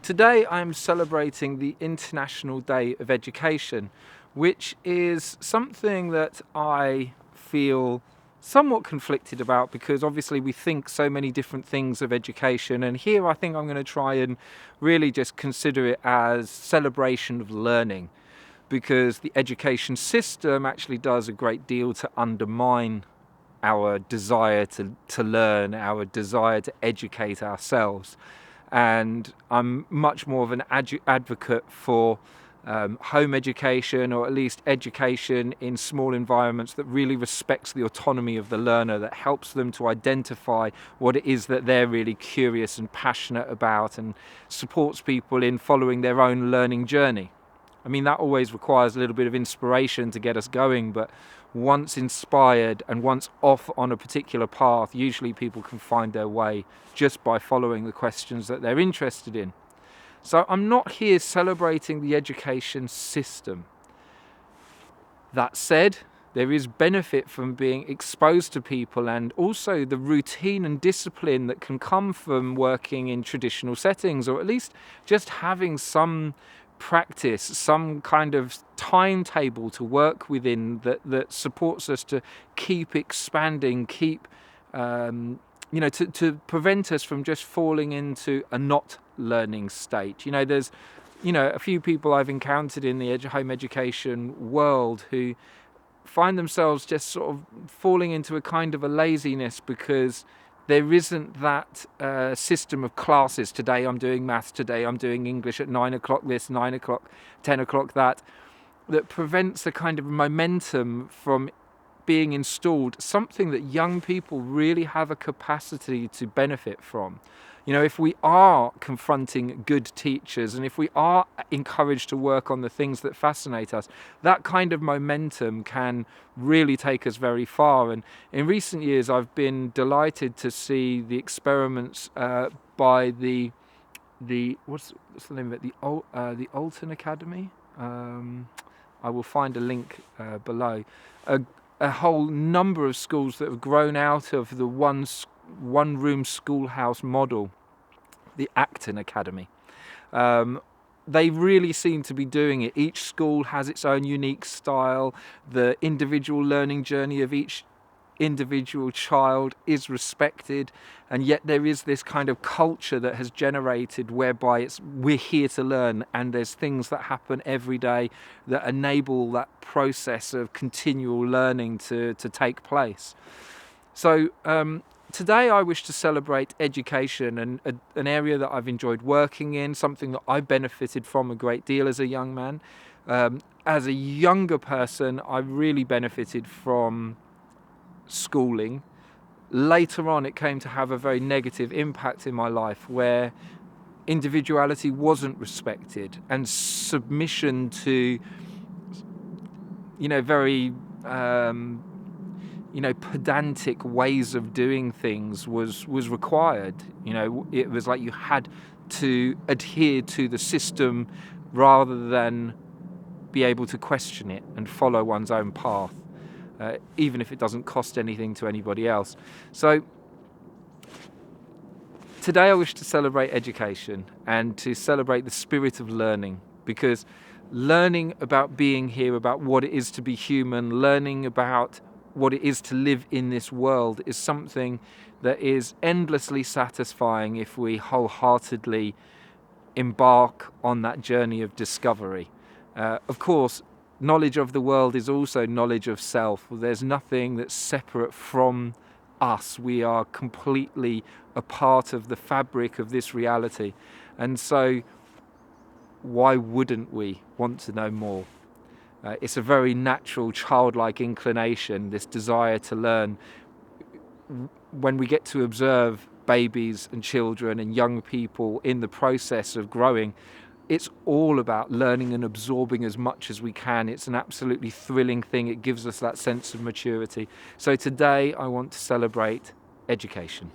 Today I'm celebrating the International Day of Education, which is something that I feel somewhat conflicted about because obviously we think so many different things of education, and here I think I'm going to try and really just consider it as celebration of learning, because the education system actually does a great deal to undermine our desire to learn, our desire to educate ourselves. And I'm much more of an advocate for home education, or at least education in small environments that really respects the autonomy of the learner, that helps them to identify what it is that they're really curious and passionate about, and supports people in following their own learning journey. I mean, that always requires a little bit of inspiration to get us going, but once inspired and once off on a particular path, usually people can find their way just by following the questions that they're interested in. So I'm not here celebrating the education system. That said, there is benefit from being exposed to people, and also the routine and discipline that can come from working in traditional settings, or at least just having some practice, some kind of timetable to work within that supports us to keep expanding, keep to prevent us from just falling into a not learning state. There's a few people I've encountered in the home education world who find themselves just sort of falling into a kind of a laziness because there isn't that system of classes. Today I'm doing maths, today I'm doing English at 9 o'clock this, 9 o'clock, 10 o'clock that prevents a kind of momentum from being installed, something that young people really have a capacity to benefit from. If we are confronting good teachers, and if we are encouraged to work on the things that fascinate us, that kind of momentum can really take us very far. And in recent years, I've been delighted to see the experiments by the what's the name of it? The Alton Academy. I will find a link below. A whole number of schools that have grown out of the one-room schoolhouse model, the Acton Academy. They really seem to be doing it. Each school has its own unique style. The individual learning journey of each individual child is respected, and yet there is this kind of culture that has generated whereby we're here to learn, and there's things that happen every day that enable that process of continual learning to take place. So today I wish to celebrate education, and an area that I've enjoyed working in, something that I benefited from a great deal as a young man. As a younger person, I really benefited from schooling. Later on, it came to have a very negative impact in my life, where individuality wasn't respected, and submission to very pedantic ways of doing things was required. It was like you had to adhere to the system rather than be able to question it and follow one's own path, even if it doesn't cost anything to anybody else. So today I wish to celebrate education and to celebrate the spirit of learning, because learning about being here, about what it is to be human, learning about what it is to live in this world, is something that is endlessly satisfying if we wholeheartedly embark on that journey of discovery. Of course, knowledge of the world is also knowledge of self. There's nothing that's separate from us. We are completely a part of the fabric of this reality. And so why wouldn't we want to know more? It's a very natural childlike inclination, this desire to learn. When we get to observe babies and children and young people in the process of growing, it's all about learning and absorbing as much as we can. It's an absolutely thrilling thing. It gives us that sense of maturity. So today I want to celebrate education.